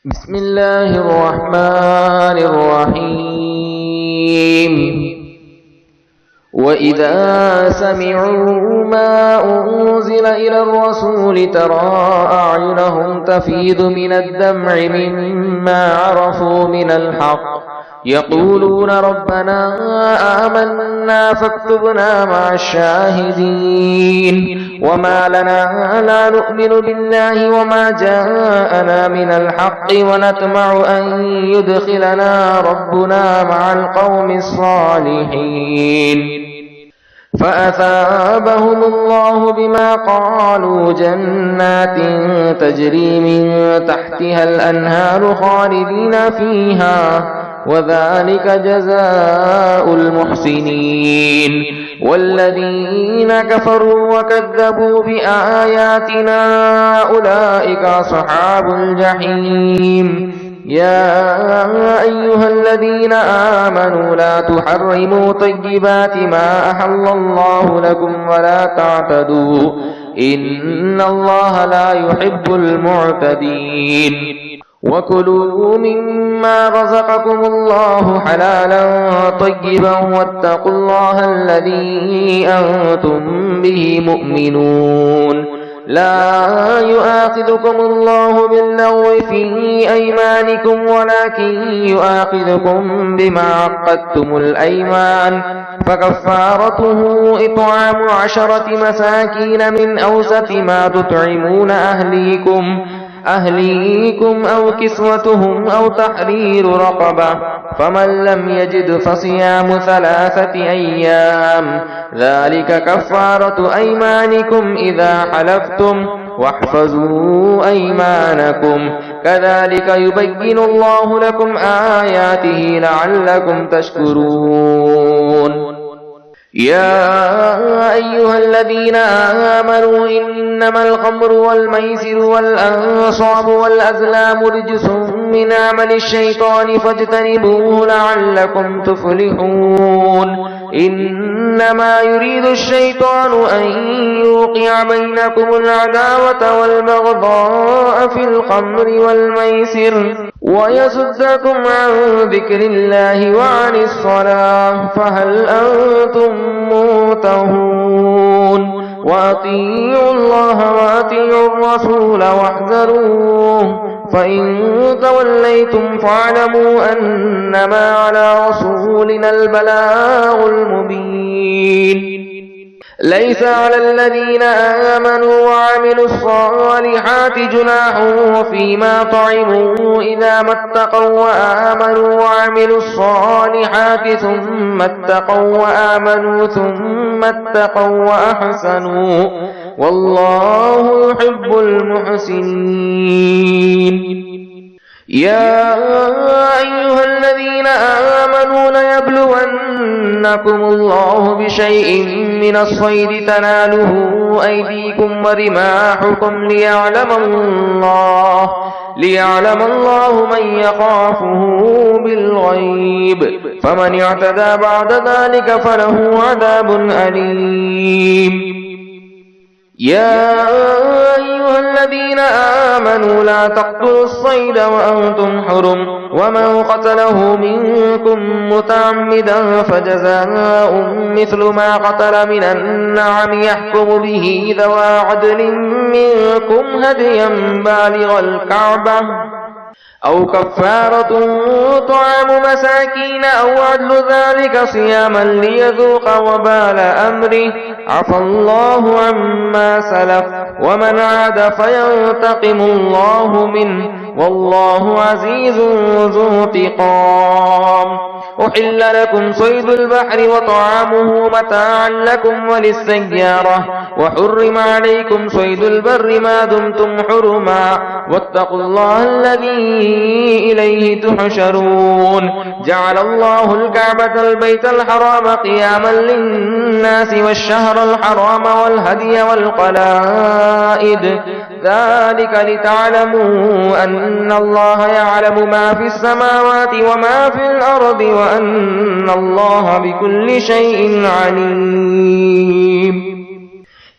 بسم الله الرحمن الرحيم. وإذا سمعوا ما أنزل إلى الرسول ترى أعينهم تفيض من الدمع مما عرفوا من الحق يقولون ربنا آمنا فاكتبنا مع الشاهدين. وما لنا لا نؤمن بالله وما جاءنا من الحق ونطمع أن يدخلنا ربنا مع القوم الصالحين. فأثابهم الله بما قالوا جنات تجري من تحتها الأنهار خالدين فيها وذلك جزاء المحسنين. والذين كفروا وكذبوا بآياتنا أولئك أصحاب الجحيم. يا أيها الذين آمنوا لا تحرموا طيبات ما أحل الله لكم ولا تعتدوا إن الله لا يحب المعتدين. وكلوا مما رزقكم الله حلالا طيبا واتقوا الله الذي أنتم به مؤمنون. لا يؤاخذكم الله باللغو في أيمانكم ولكن يؤاخذكم بما عقدتم الأيمان فكفارته إطعام 10 مساكين من أوسط ما تطعمون أهليكم أو كسوتهم أو تحرير رقبة فمن لم يجد فصيام 3 أيام ذلك كفارة أيمانكم إذا حلفتم واحفظوا أيمانكم كذلك يبين الله لكم آياته لعلكم تشكرون. يا أيها الذين آمنوا إنما الخمر والميسر والأنصاب والأزلام رجس من عمل الشيطان فاجتنبوه لعلكم تفلحون. إنما يريد الشيطان أن يوقع بينكم العداوة والبغضاء في الخمر والميسر ويصدكم عن ذكر الله وعن الصلاة فهل أنتم منتهون. وأطيعوا الله وأطيعوا الرسول واحذروه فإن توليتم فاعلموا أنما على رسولنا البلاغ المبين. ليس على الذين آمنوا وعملوا الصالحات جناح فيما طعموا إذا ما اتقوا وآمنوا وعملوا الصالحات ثم اتقوا وآمنوا ثم اتقوا وأحسنوا والله يحب المحسنين. يا أيها الذين آمنوا ليبلونكم الله بشيء من الصيد تناله أيديكم ورماحكم ليعلم الله من يخافه بالغيب فمن اعتدى بعد ذلك فله عذاب أليم. يا أيها الذين آمنوا لا تقتلوا الصيد وأنتم حرم ومن قتله منكم متعمدا فجزاء مثل ما قتل من النعم يحكم به ذوى عدل منكم هديا بالغ الكعبة أو كفارة طعام مساكين أو عدل ذلك صياما ليذوق وبال أمره عفى الله عما سلف ومن عاد فينتقم الله منه والله عزيز ذو انتقام. أحل لكم صيد البحر وطعامه متاعا لكم وللسيارة وحرم عليكم صيد البر ما دمتم حرما واتقوا الله الذي إليه تحشرون. جعل الله الكعبة البيت الحرام قياما للناس والشهر الحرام والهدي والقلائد ذلك لتعلموا أن الله يعلم ما في السماوات وما في الأرض وأن الله بكل شيء عليم.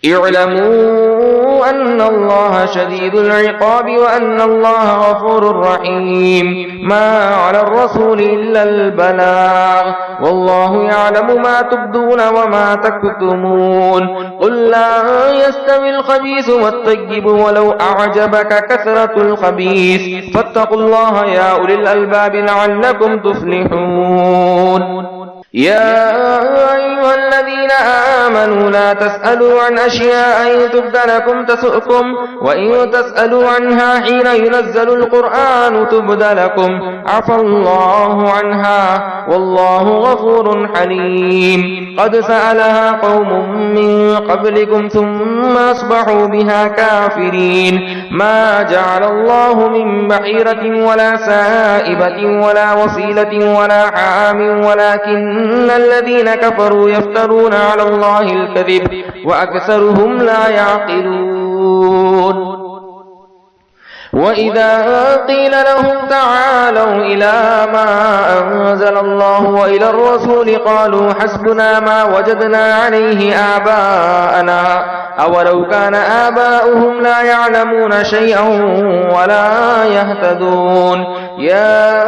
اعلموا أن الله شديد العقاب وأن الله غفور رحيم. ما على الرسول إلا البلاغ، والله يعلم ما تبدون وما تكتمون. قل لا يستوي الخبيث والطيب ولو أعجبك كثرة الخبيث، فاتقوا الله يا أولي الألباب لعلكم تفلحون. يا أيها الذين آمنوا لا تسألوا عن أشياء إن تبد لكم تسؤكم، وإن تسألوا عنها حين ينزل القرآن تبد لكم عفى الله عنها والله غفور حليم. قد سألها قوم من قبلكم ثم أصبحوا بها كافرين. ما جعل الله من بحيرة ولا سائبة ولا وصيلة ولا حام، ولكن الذين كفروا يفترون على الله الكذب وأكثرهم لا يعقلون. وإذا قيل لهم تعالوا إلى ما أنزل الله وإلى الرسول قالوا حسبنا ما وجدنا عليه آباءنا أولو كان آباؤهم لا يعلمون شيئا ولا يهتدون. يا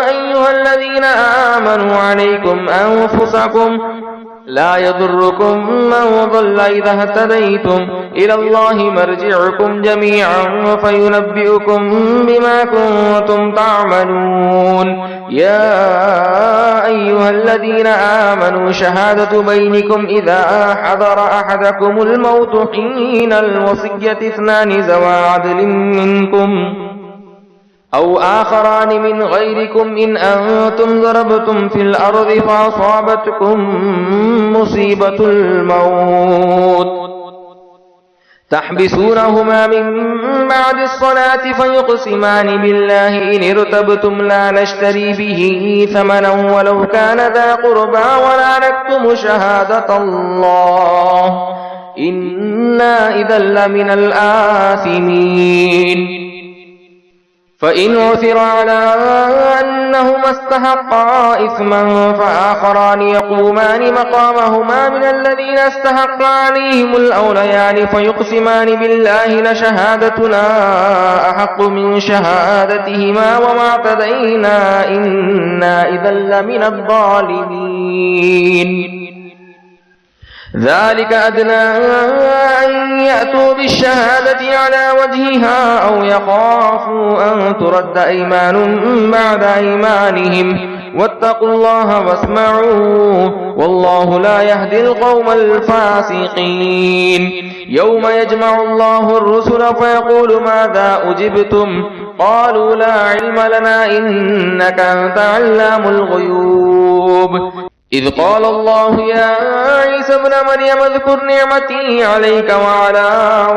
أيها الذين آمنوا عليكم أنفسكم لا يضركم من ضل إذا اهتديتم، إلى الله مرجعكم جميعا فينبئكم بما كنتم تعملون. يا أيها الذين آمنوا شهادة بينكم إذا حضر أحدكم الموت حين الوصية اثنان ذوى عدل منكم أو آخران من غيركم إن أنتم ضربتم في الأرض فأصابتكم مصيبة الموت تحبسونهما من بعد الصلاة فيقسمان بالله إن ارتبتم لا نشتري به ثمنا ولو كان ذا قربى ولا نكتم شهادة الله إنا إذا لمن الآثمين. فإن عثر على أنهما استحقا إثما فآخران يقومان مقامهما من الذين استحق عليهم الأوليان فيقسمان بالله لشهادتنا أحق من شهادتهما وما اعتدينا إنا إذا لمن الظالمين. ذلك أدنى أن يأتوا بالشهادة على وجهها أو يخافوا أن ترد أيمان بعد أيمانهم واتقوا الله واسمعوا والله لا يهدي القوم الفاسقين. يوم يجمع الله الرسل فيقول ماذا أجبتم قالوا لا علم لنا إنك أنت علام الغيوب. إذ قال الله يا عيسى ابن مريم اذكر نعمتي عليك وعلى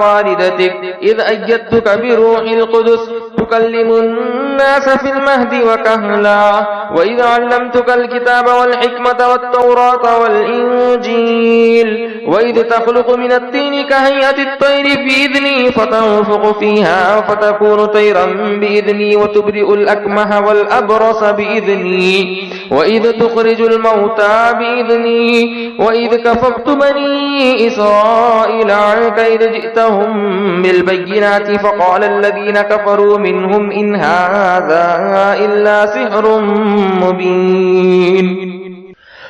والدتك إذ أيدتك بروح القدس تكلم الناس في المهد وكهلا وإذ علمتك الكتاب والحكمة والتوراة والإنجيل وإذ تخلق من الطين كهيئة الطير بإذني فتنفخ فيها فتكون طيرا بإذني وتبرئ الأكمه والأبرص بإذني وإذ تخرج الموتى بإذني وإذ كففت بني إسرائيل عنك إذ جئتهم بالبينات فقال الذين كفروا منهم إن هذا إلا سحر مبين.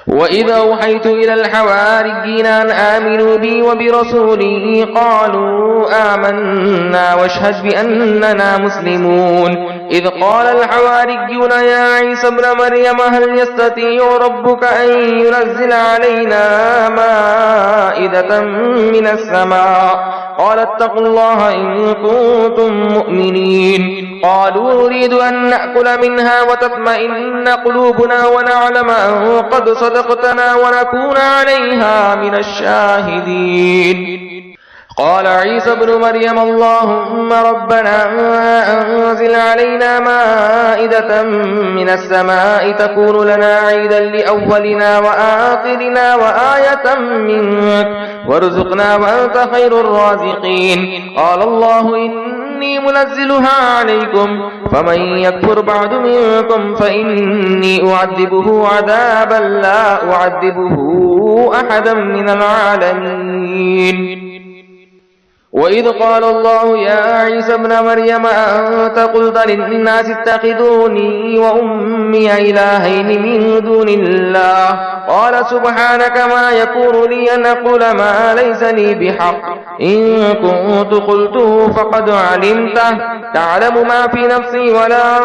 وإذا أوحيت إلى الحواريين أن آمنوا بي وبرسولي قالوا آمنا واشهد بأننا مسلمون. إذ قال الحواريون يا عيسى ابن مريم هل يستطيع ربك أن ينزل علينا مائدة من السماء قال اتقوا الله إن كنتم مؤمنين. قالوا نريد أن نأكل منها وتطمئن قلوبنا ونعلم أن قد صدقتنا ونكون عليها من الشاهدين. قال عيسى ابن مريم اللهم ربنا أنزل علينا مائدة من السماء تكون لنا عيدا لأولنا وآخرنا وآية منك وارزقنا وأنت خير الرازقين. قال الله إني منزلها عليكم فمن يكفر بعد منكم فإني أعذبه عذابا لا أعذبه أحدا من العالمين. وإذ قال الله يا عيسى ابن مريم أنت قلت للناس اتخذوني وأمي إلهين من دون الله قال سبحانك ما يكون لي أن أقول ما ليس لي بحق إن كنت قلته فقد علمته تعلم ما في نفسي ولا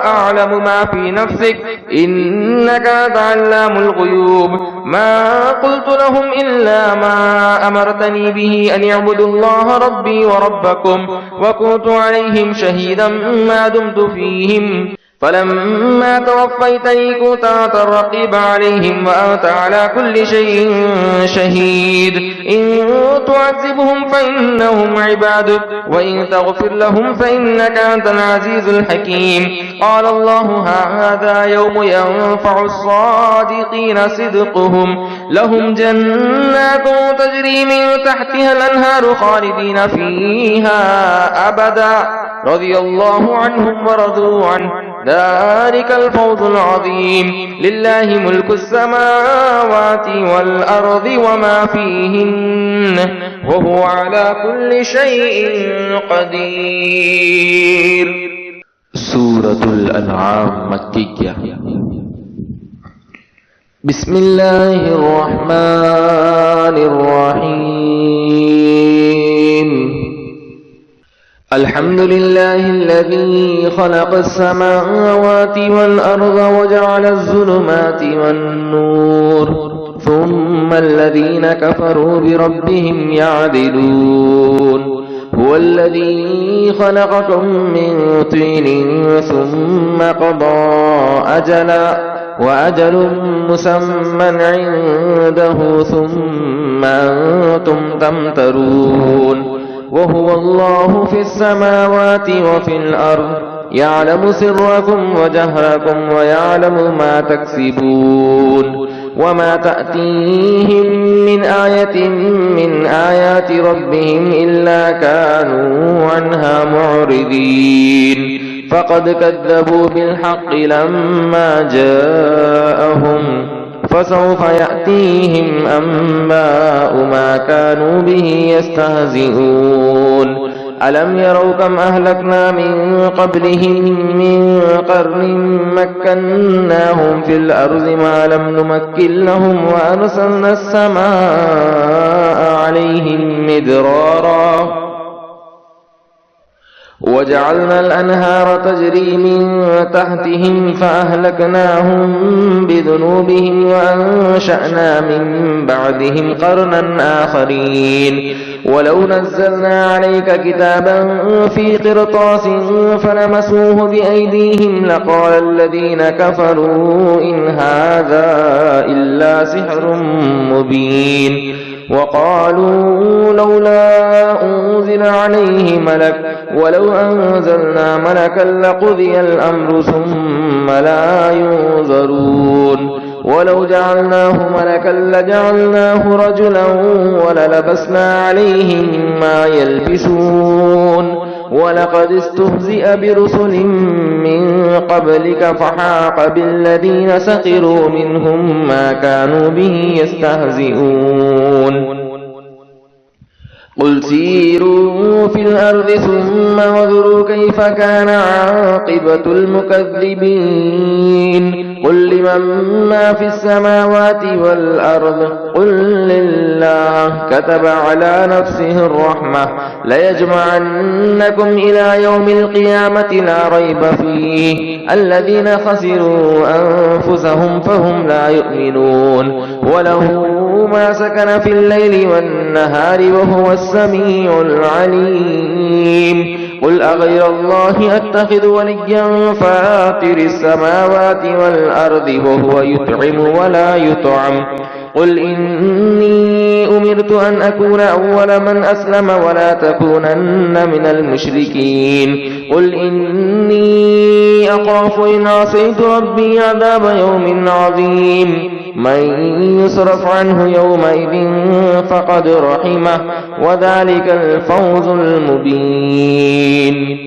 أعلم ما في نفسك إنك تعلم الغيوب ما قلت لهم إلا ما أمرتني به أن يعبدوا الله ربي وربكم وكنت عليهم شهيدا ما دمت فيهم فلما توفيتني كنت أنت الرقيب عليهم وأنت على كل شيء شهيد إن تعذبهم فإنهم عبادك وإن تغفر لهم فإنك أنت العزيز الحكيم قال الله هذا يوم ينفع الصادقين صدقهم لهم جنات تجري من تحتها الأنهار خالدين فيها أبدا رضي الله عنهم ورضوا عنه ذلك الفوز العظيم لله ملك السماوات والأرض وما فيهن وهو على كل شيء قدير. سورة الأنعام مكية. بسم الله الرحمن الرحيم الحمد لله الذي خلق السماوات والأرض وجعل الظلمات والنور ثم الذين كفروا بربهم يعدلون هو الذي خلقكم من طين ثم قضى أجلا وأجل مسمى عنده ثم أنتم تمترون وهو الله في السماوات وفي الأرض يعلم سركم وجهركم ويعلم ما تكسبون وما تأتيهم من آية من آيات ربهم إلا كانوا عنها معرضين فقد كذبوا بالحق لما جاءهم فسوف يأتيهم أنباء ما كانوا به يستهزئون ألم يروا كم أهلكنا من قبلهم من قرن مكناهم في الأرض ما لم نمكن لهم وأرسلنا السماء عليهم مدرارا وجعلنا الأنهار تجري من تحتهم فأهلكناهم بذنوبهم وأنشأنا من بعدهم قرنا آخرين ولو نزلنا عليك كتابا في قرطاس فلمسوه بأيديهم لقال الذين كفروا إن هذا إلا سحر مبين وقالوا لولا أنزل عليه ملك ولو أنزلنا ملكا لقضي الأمر ثم لا ينظرون ولو جعلناه ملكا لجعلناه رجلا وللبسنا عليهم ما يلبسون ولقد استهزئ برسل من قبلك فحاق بالذين سخروا منهم ما كانوا به يستهزئون قل سيروا في الأرض ثم انظروا كيف كان عاقبة المكذبين قل لمن ما في السماوات والأرض قل لله كتب على نفسه الرحمة ليجمعنكم إلى يوم القيامة لا ريب فيه الذين خسروا أنفسهم فهم لا يؤمنون وله ما سكن في الليل والنهار وهو السميع العليم قل أغير الله أتخذ وليا فاطر السماوات والأرض وهو يطعم ولا يطعم قل إني أمرت أن أكون أول من أسلم ولا تكونن من المشركين قل إني أخاف إن عصيت ربي عذاب يوم عظيم من يصرف عنه يومئذ فقد رحمه وذلك الفوز المبين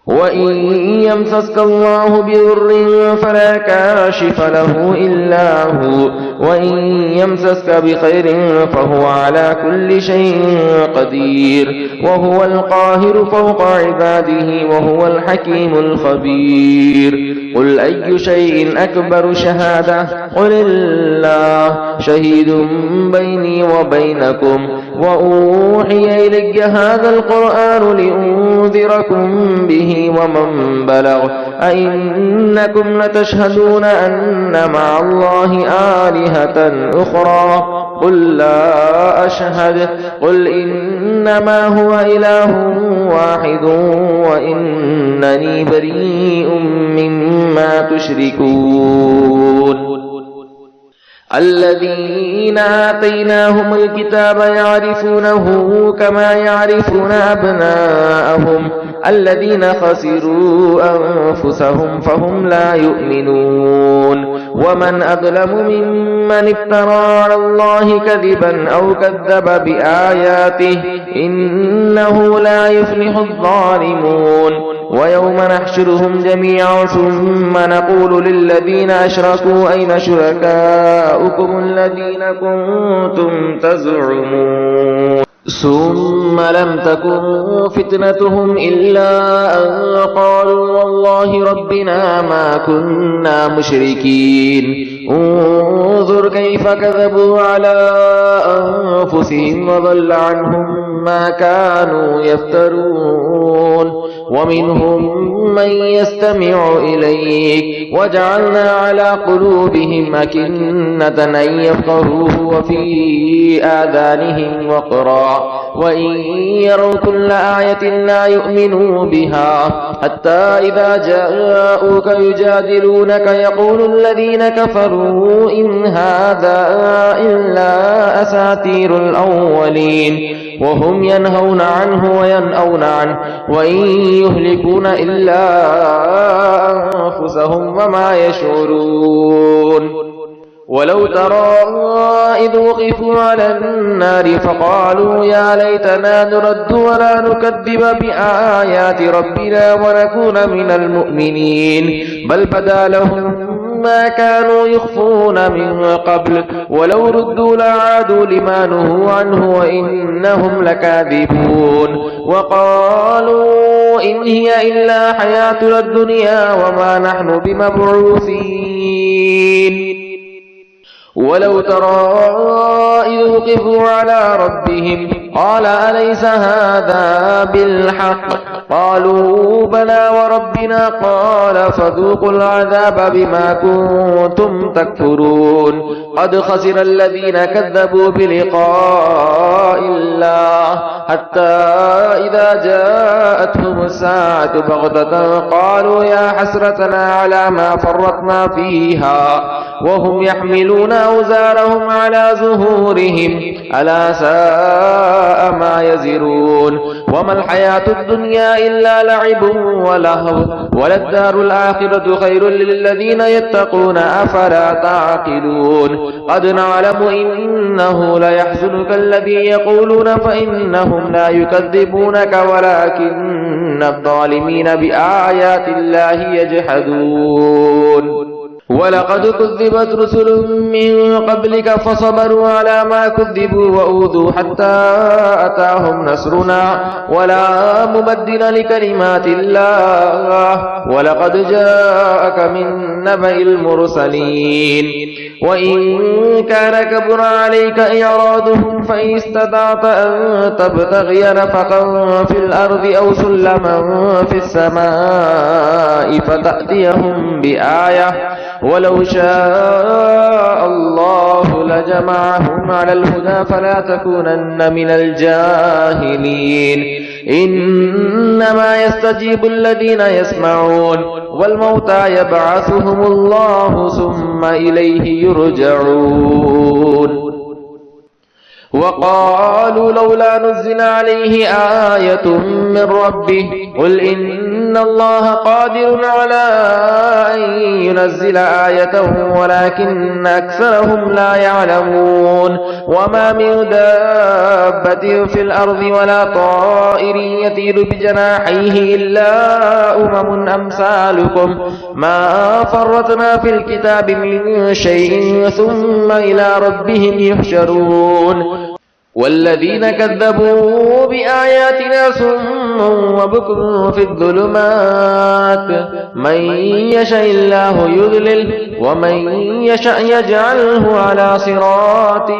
وإن يمسسك الله بضر فلا كاشف له إلا هو وإن يمسسك بخير فهو على كل شيء قدير وهو القاهر فوق عباده وهو الحكيم الخبير قل أي شيء أكبر شهادة قل الله شهيد بيني وبينكم وأوحي إلي هذا القرآن لأنذركم به ومن بلغ أئنكم لتشهدون أن مع الله آلهة أخرى قل لا أشهد قل إنما هو إله واحد وإنني بريء مما تشركون الذين آتيناهم الكتاب يعرفونه كما يعرفون أبناءهم الذين خسروا أنفسهم فهم لا يؤمنون ومن أظلم ممن افترى على الله كذبا أو كذب بآياته إنه لا يفلح الظالمون ويوم نحشرهم جميعا ثم نقول للذين أشركوا أين شركاؤكم الذين كنتم تزعمون ثم لم تكن فتنتهم إلا أن قالوا والله ربنا ما كنا مشركين انظر كيف كذبوا على أنفسهم وضل عنهم ما كانوا يفترون ومنهم من يستمع إليك وجعلنا على قلوبهم أكنة أن يفقهوه وفي آذانهم وقرا وإن يروا كل آية لا يؤمنوا بها حتى إذا جاءوك يجادلونك يقول الذين كفروا إن هذا إلا أساطير الأولين وهم ينهون عنه وينأون عنه وإن يهلكون إلا أنفسهم وما يشعرون ولو ترى إذ وقفوا على النار فقالوا يا ليتنا نرد ولا نكذب بآيات ربنا ونكون من المؤمنين بل بدا لهم ما كانوا يخفون من قبل ولو ردوا لعادوا لما نهوا عنه وإنهم لكاذبون وقالوا إن هي إلا حياتنا الدنيا وما نحن بمبعوثين ولو ترى إذ وقفوا على ربهم قال أليس هذا بالحق قالوا بلى وربنا قال فذوقوا العذاب بما كنتم تكفرون قد خسر الذين كذبوا بلقاء الله حتى إذا جاءتهم الساعة بغتة قالوا يا حسرتنا على ما فرطنا فيها وهم يحملون أوزارهم على ظهورهم ألا ساء ما يزرون وما الحياة الدنيا إلا لعب ولهو وللدار الآخرة خير للذين يتقون أفلا تعقلون قد نعلم إنه ليحزنك الذي يقولون فإنهم لا يكذبونك ولكن الظالمين بآيات الله يجحدون ولقد كذبت رسل من قبلك فصبروا على ما كذبوا وأوذوا حتى أتاهم نصرنا ولا مبدل لكلمات الله ولقد جاءك من نبأ المرسلين وإن كان كبر عليك إعراضهم فإن استطعت أن تبتغي نفقا في الأرض أو سلما في السماء فتأتيهم بآية ولو شاء الله لجمعهم على الهدى فلا تكونن من الجاهلين إنما يستجيب الذين يسمعون والموتى يبعثهم الله ثم إليه يرجعون وقالوا لولا نزل عليه آية من ربه قل إن الله قادر على أن ينزل آية ولكن أكثرهم لا يعلمون وما من دابة في الأرض ولا طائر يطير يطير بجناحيه إلا أمم أمثالكم ما فرطنا في الكتاب من شيء ثم إلى ربهم يحشرون والذين كذبوا بآياتنا صم وبكم في الظلمات من يشاء الله يضلل ومن يشاء يجعله على صراط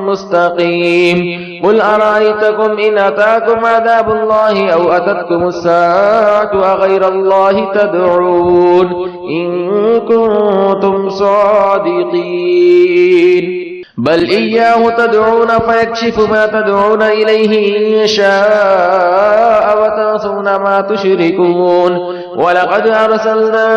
مستقيم قل أرأيتكم إن أتاكم عذاب الله أو أتتكم الساعة أغير الله تدعون إن كنتم صادقين بل إياه تدعون فيكشف ما تدعون إليه إن شاء وتنسون ما تشركون ولقد أرسلنا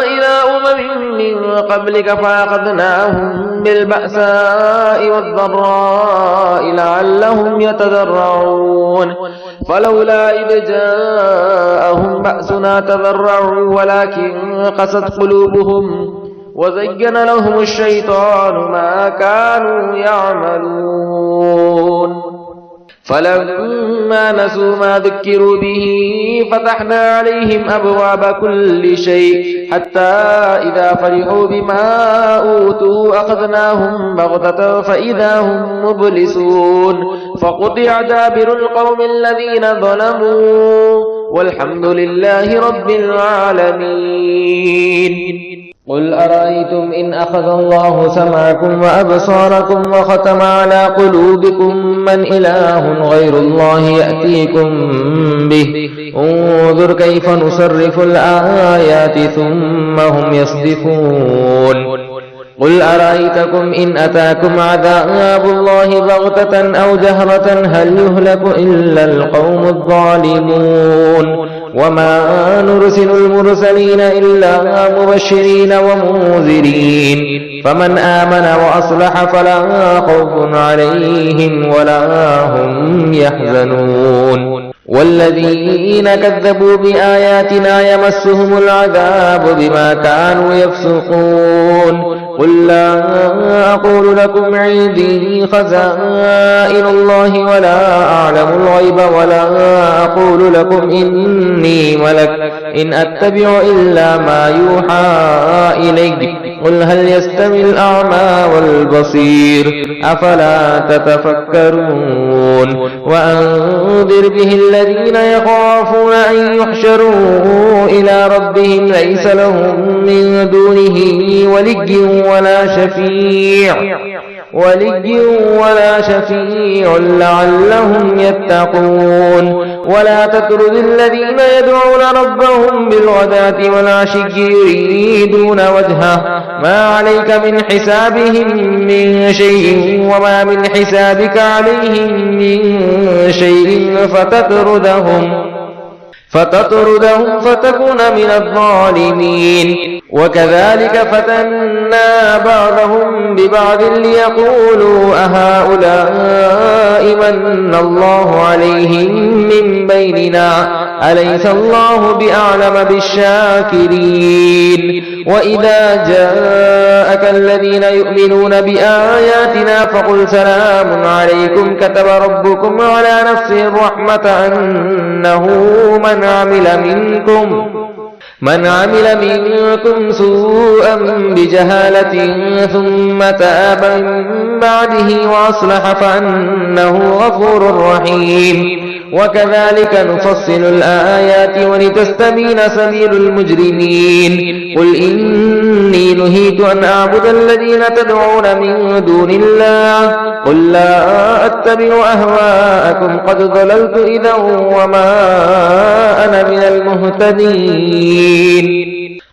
إلى أمم من قبلك فأخذناهم بالبأساء والضراء لعلهم يتضرعون فلولا إذ جاءهم بأسنا تضرعوا ولكن قست قلوبهم وزين لهم الشيطان ما كانوا يعملون فلما نسوا ما ذكروا به فتحنا عليهم أبواب كل شيء حتى إذا فرحوا بما أوتوا أخذناهم بغتة فإذا هم مبلسون فقطع دابر القوم الذين ظلموا والحمد لله رب العالمين قل أرأيتم إن أخذ الله سمعكم وأبصاركم وختم على قلوبكم من إله غير الله يأتيكم به انظر كيف نصرف الآيات ثم هم يصدفون قل أرأيتكم إن أتاكم عذاب الله بغتة أو جهرة هل يهلك إلا القوم الظالمون وما نرسل المرسلين إلا مبشرين ومنذرين فمن آمن وأصلح فلا خوف عليهم ولا هم يحزنون والذين كذبوا بآياتنا يمسهم العذاب بما كانوا يفسقون قل لا أقول لكم عندي خزائن الله ولا أعلم الغيب ولا أقول لكم إني ملك إن أتبع إلا ما يوحى إلي قل هل يستوي الأعمى والبصير أفلا تتفكرون وأنذر به الذين يخافون أن يحشروا إلى ربهم ليس لهم من دونه ولي ولا شفيع لعلهم يتقون ولا تطرد الذين يدعون ربهم بالغداة والعشي يريدون وجهه ما عليك من حسابهم من شيء وما من حسابك عليهم من شيء فتطردهم فتكون من الظالمين وكذلك فتنا بعضهم ببعض ليقولوا أهؤلاء من الله عليهم من بيننا أليس الله بأعلم بالشاكرين وإذا جاءك الذين يؤمنون بآياتنا فقل سلام عليكم كتب ربكم على نفسه الرحمة أنه من عمل منكم سوءا بجهالة ثم تاب من بعده وأصلح فأنه غفور رحيم وكذلك نفصل الآيات ولتستبين سبيل المجرمين قل إني نهيت أن أعبد الذين تدعون من دون الله قل لا أتبع أهواءكم قد ضللت إذا وما أنا من المهتدين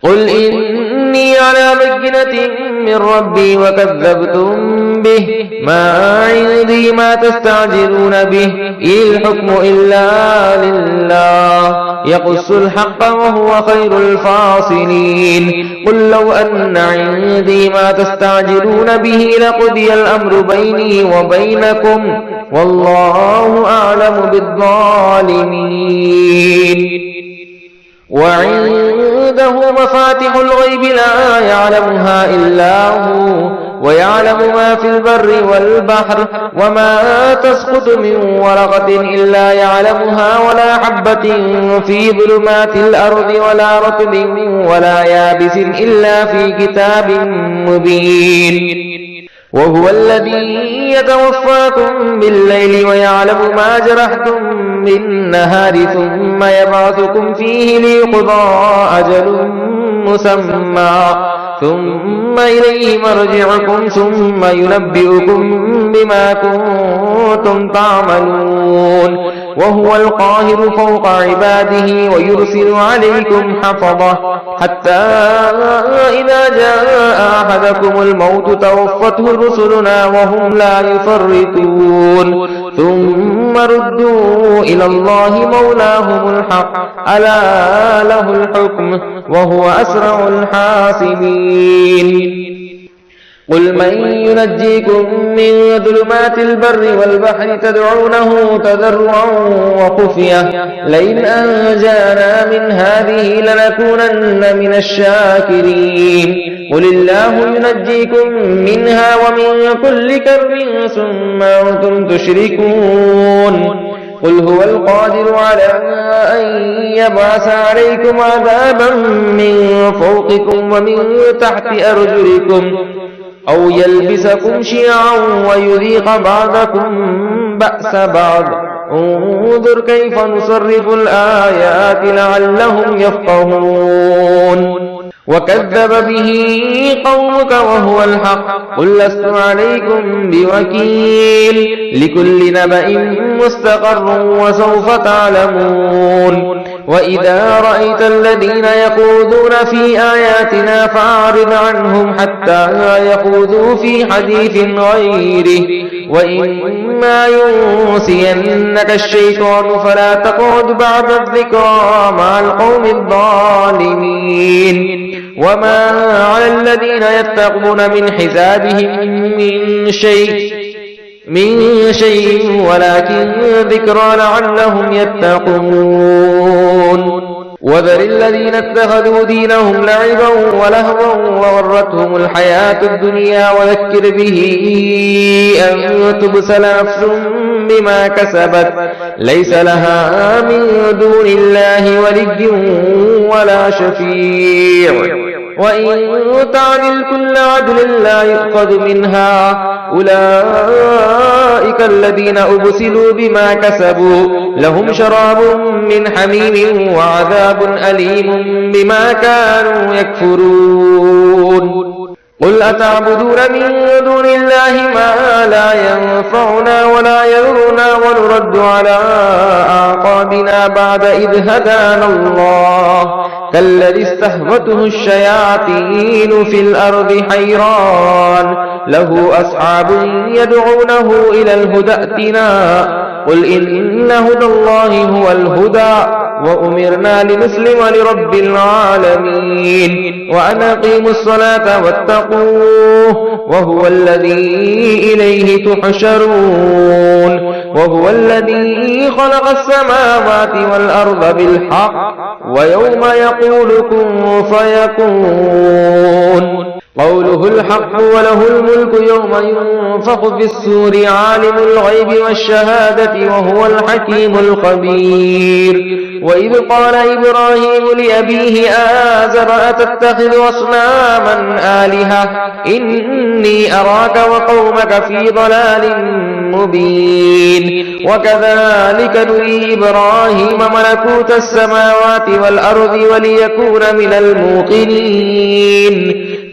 قل إني على بينة من ربي وكذبتم به ما عندي ما تستعجلون به إن الحكم إلا لله يقص الحق وهو خير الفاصلين قل لو أن عندي ما تستعجلون به لقضي الأمر بيني وبينكم والله أعلم بالظالمين وعنده مفاتح الغيب لا يعلمها إلا هو ويعلم ما في البر والبحر وما تسقط من ورقة إلا يعلمها ولا حبة في ظلمات الأرض ولا رطب ولا يابس إلا في كتاب مبين وهو الذي يتوفاكم بالليل ويعلم ما جرحتم بالنهار ثم يبعثكم فيه ليقضى أجل مسمى ثم إليه مرجعكم ثم ينبئكم بما كنتم تعملون وهو القاهر فوق عباده ويرسل عليكم حفظة حتى إذا جاء أحدكم الموت توفته رسلنا وهم لا يفرطون ثم ردوا إلى الله مولاهم الحق ألا له الحكم وهو أسرع الحاسبين قل من ينجيكم من ظلمات البر والبحر تدعونه تضرعا وخفية لئن أنجانا من هذه لنكونن من الشاكرين قل الله ينجيكم منها ومن كل كرب ثم أنتم تشركون قل هو القادر على أن يبعث عليكم عذابا من فوقكم ومن تحت أرجلكم أو يلبسكم شيعا ويذيق بعضكم بأس بعض انظر كيف نصرف الآيات لعلهم يفقهون وكذب به قومك وهو الحق قل لست عليكم بوكيل لكل نبأ مستقر وسوف تعلمون وإذا رأيت الذين يخوضون في آياتنا فأعرض عنهم حتى يخوضوا في حديث غيره وإما ينسينك الشيطان فلا تقعد بعد الذكرى مع القوم الظالمين وما على الذين يتقون من حسابهم من شيء ولكن ذكرى لعلهم يتقون وذر الذين اتخذوا دينهم لعبا ولهوا وغرتهم الحياة الدنيا وذكر به أن تبسل نفس بما كسبت ليس لها من دون الله ولي ولا شفيع وإن تعدل كل عدل لا يؤخذ منها أولئك الذين أبسلوا بما كسبوا لهم شراب من حميم وعذاب أليم بما كانوا يكفرون قل أتعبدون من دون الله ما لا ينفعنا ولا يضرنا ونرد على أعقابنا بعد إذ هدانا الله كالذي استهوته الشياطين في الأرض حيران له أصحاب يدعونه إلى الهدى ائتنا قل إن هدى الله هو الهدى وأمرنا لنسلم لرب العالمين وأن أقيموا الصلاة واتقوه وهو الذي إليه تحشرون وهو الذي خلق السماوات والأرض بالحق ويوم يقول كن فيكون قوله الحق وله الملك يوم ينفخ في السور عالم الغيب والشهادة وهو الحكيم الخبير وإذ قال إبراهيم لأبيه آزر أتتخذ أصناما آلهة إني أراك وقومك في ضلال مبين وكذلك نري إبراهيم ملكوت السماوات والأرض وليكون من الموقنين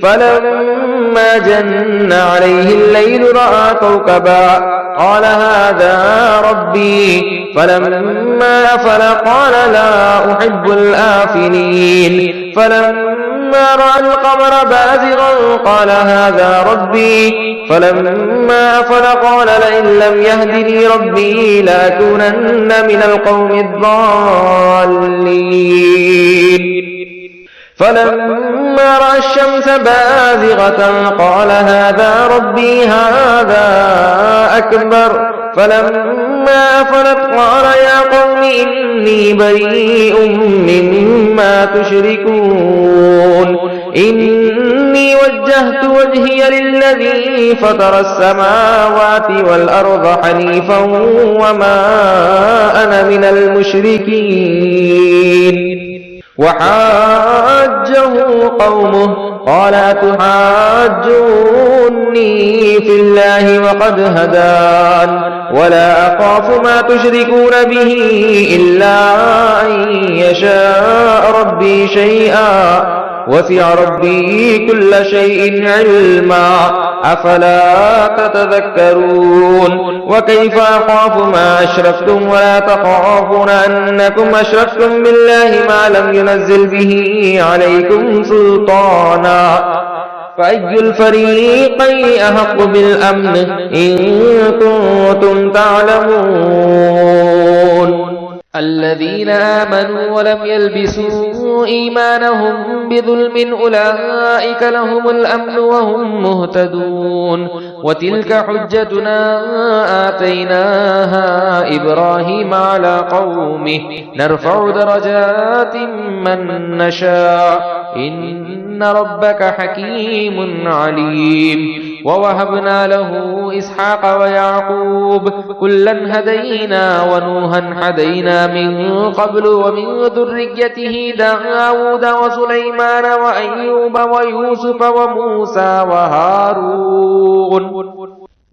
فلما جن عليه الليل رأى كوكبا قال هذا ربي فلما أفل قال لا أحب الآفلين فلما رأى القمر بازغا قال هذا ربي فلما أفل قال لئن لم يهدني ربي لأكونن من القوم الضالين فلما رأى الشمس بازغة قال هذا ربي هذا أكبر فلما أفلت قال يا قوم إني بريء مما تشركون إني وجهت وجهي للذي فطر السماوات والأرض حنيفا وما أنا من المشركين وحاجه قومه قال أتحاجوني في الله وقد هدان ولا أخاف ما تشركون به إلا أن يشاء ربي شيئا وسع ربي كل شيء علما أفلا تتذكرون وكيف أخاف ما أشركتم ولا تخافون أنكم أشركتم بالله ما لم ينزل به عليكم سلطانا فأي الفريقين أحق بالأمن إن كنتم تعلمون الذين آمنوا ولم يلبسوا إيمانهم بظلم أولئك لهم الأمن وهم مهتدون وتلك حجتنا آتيناها إبراهيم على قومه نرفع درجات من نشاء إن ربك حكيم عليم ووهبنا له إسحاق ويعقوب كلا هدينا ونوحا هدينا من قبل ومن ذريته داود وسليمان وأيوب ويوسف وموسى وهارون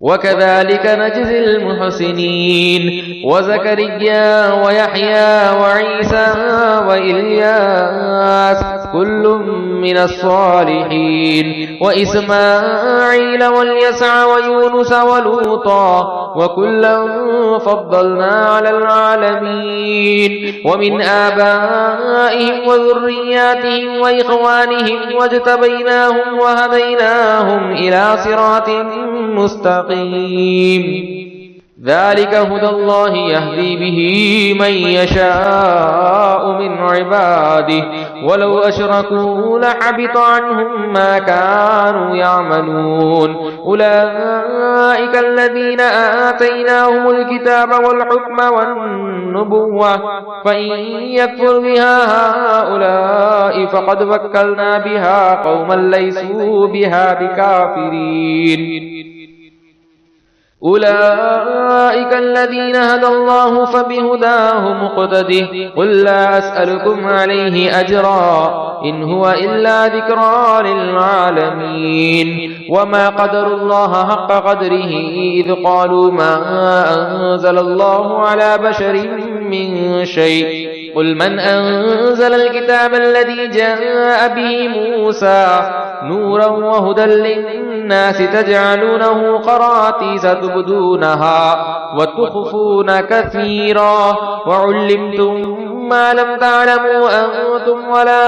وكذلك نجزي المحسنين وزكريا ويحيى وعيسى وإلياس كل من الصالحين وإسماعيل واليسع ويونس ولوطا وكلا فضلنا على العالمين ومن آبائهم وذرياتهم وإخوانهم واجتبيناهم وهديناهم إلى صراط مستقيم ذلك هدى الله يهدي به من يشاء من عباده ولو أشركوا لحبط عنهم ما كانوا يعملون أولئك الذين آتيناهم الكتاب والحكم والنبوة فإن يكفر بها هؤلاء فقد وكلنا بها قوما ليسوا بها بكافرين أولئك الذين هدى الله فبهداه مقتده قل لا أسألكم عليه أجرا إن هو إلا ذكرى للعالمين وما قدر الله حق قدره إذ قالوا ما أنزل الله على بشر من شيء قل من أنزل الكتاب الذي جاء به موسى نورا وهدى للناس تجعلونه قراتيس تبدونها وتخفون كثيرا وعلمتم ما لم تعلموا أنتم ولا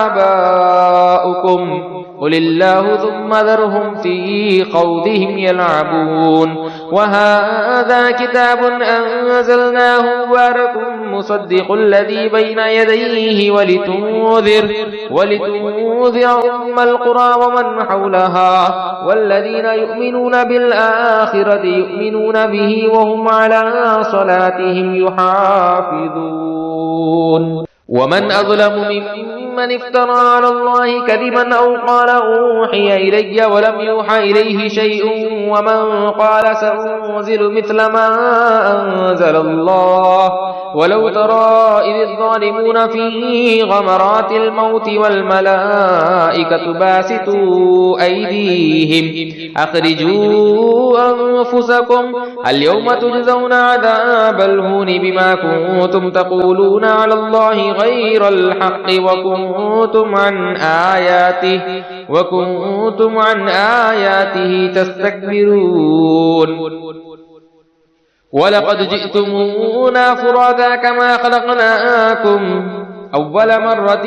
آباؤكم قل الله ثم ذرهم في خوضهم يلعبون وهذا كتاب أنزلناه مبارك مصدق الذي بين يديه ولتنذر أم القرى ومن حولها والذين يؤمنون بالآخرة يؤمنون به وهم على صلاتهم يحافظون ومن أظلم ممن افترى على الله كذبا أو قال أوحي إلي ولم يوحى إليه شيء ومن قال سأنزل مثل ما أنزل الله ولو ترى إذ الظالمون في غمرات الموت والملائكة باسطوا أيديهم أخرجوا أنفسكم اليوم تجزون عذاب الهون بما كنتم تقولون على الله غير الحق وكنتم عن آياته تستكبرون ولقد جئتمونا فرادا كما خلقناكم أول مرة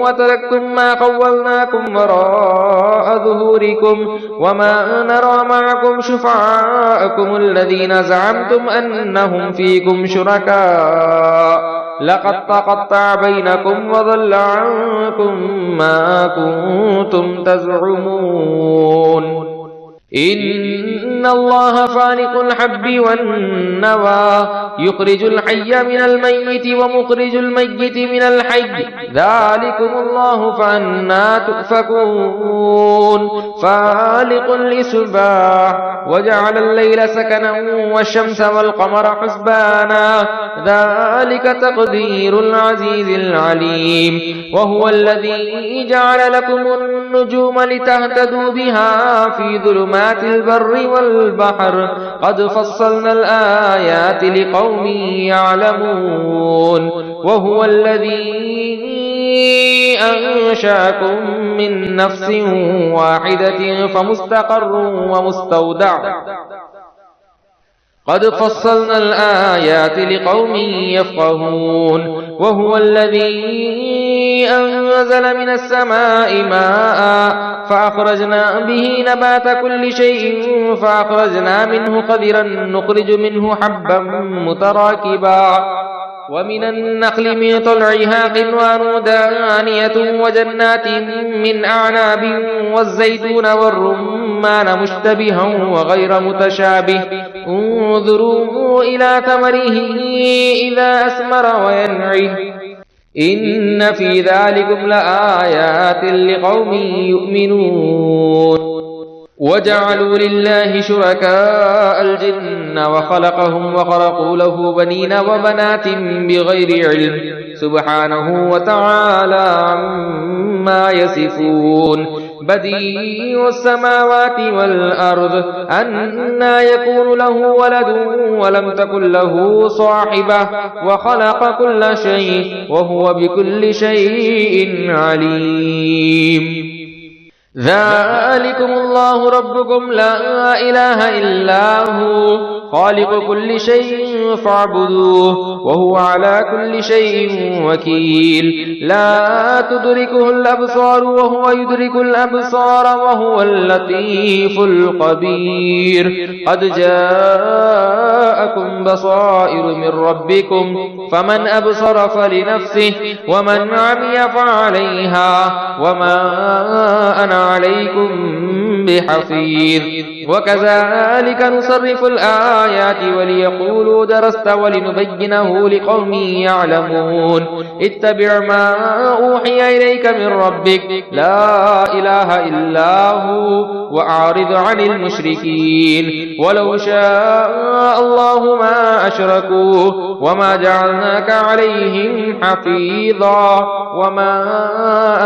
وتركتم ما خولناكم وراء ظهوركم وما نرى معكم شفعاءكم الذين زعمتم أنهم فيكم شركاء لقد تقطع بينكم وضل عنكم ما كنتم تزعمون إن الله فالق الحب والنوى يخرج الحي من الميت ومخرج الميت من الحي ذلكم الله فأنى تؤفكون فالق الإصباح وجعل الليل سكنا والشمس والقمر حسبانا ذلك تقدير العزيز العليم وهو الذي جعل لكم النجوم لتهتدوا بها في ظلمات البر والبحر قد فصلنا الآيات لقوم يعلمون وهو الذي أنشأكم من نفس واحدة فمستقر ومستودع قد فصلنا الآيات لقوم يفقهون وهو الذي أنزل من السماء ماء فأخرجنا به نبات كل شيء فأخرجنا منه قدرا نخرج منه حبا متراكبا ومن النخل من طلعها قنوان دانية وجنات من أعناب والزيتون والرمان مشتبها وغير متشابه انظروا إلى ثمره إذا أثمر وينعه إن في ذلكم لآيات لقوم يؤمنون وجعلوا لله شركاء الجن وخلقهم وخرقوا له بنين وبنات بغير علم سبحانه وتعالى عما يصفون بديع السماوات والأرض أنى يكون له ولد ولم تكن له صاحبة وخلق كل شيء وهو بكل شيء عليم ذلكم الله ربكم لا إله إلا هو خالق كل شيء فاعبدوه وهو على كل شيء وكيل لا تدركه الأبصار وهو يدرك الأبصار وهو اللطيف الخبير قد جاءكم بصائر من ربكم فمن أبصر فلنفسه ومن عمي فعليها وما أنا عليكم بحفيظ وكذلك نصرف الآيات وليقولوا درست ولنبينه لقوم يعلمون اتبع ما أوحي إليك من ربك لا إله إلا هو وأعرض عن المشركين ولو شاء الله ما أشركوا وما جعلناك عليهم حفيظا وما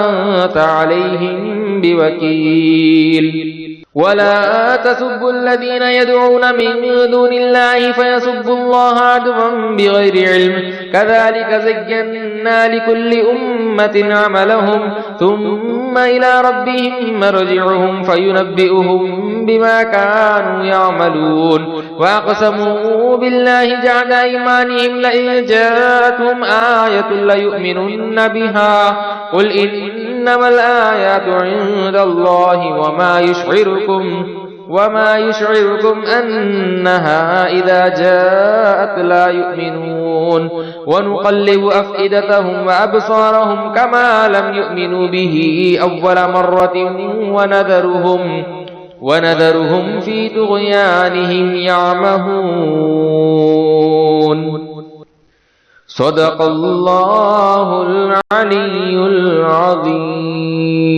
أنت عليهم بوكيل ولا تسبوا الذين يدعون من دون الله فيسبوا الله عدوا بغير علم كذلك زينا لكل أمة عملهم ثم إلى ربهم مرجعهم فينبئهم بما كانوا يعملون وأقسموا بالله جعل أيمانهم لئن جاءتهم آية ليؤمنن بها قل إنما الآيات عند الله وما يشعركم أنها إذا جاءت لا يؤمنون ونقلب أفئدتهم وأبصارهم كما لم يؤمنوا به أول مرة ونذرهم في طغيانهم يعمهون صدق الله العلي العظيم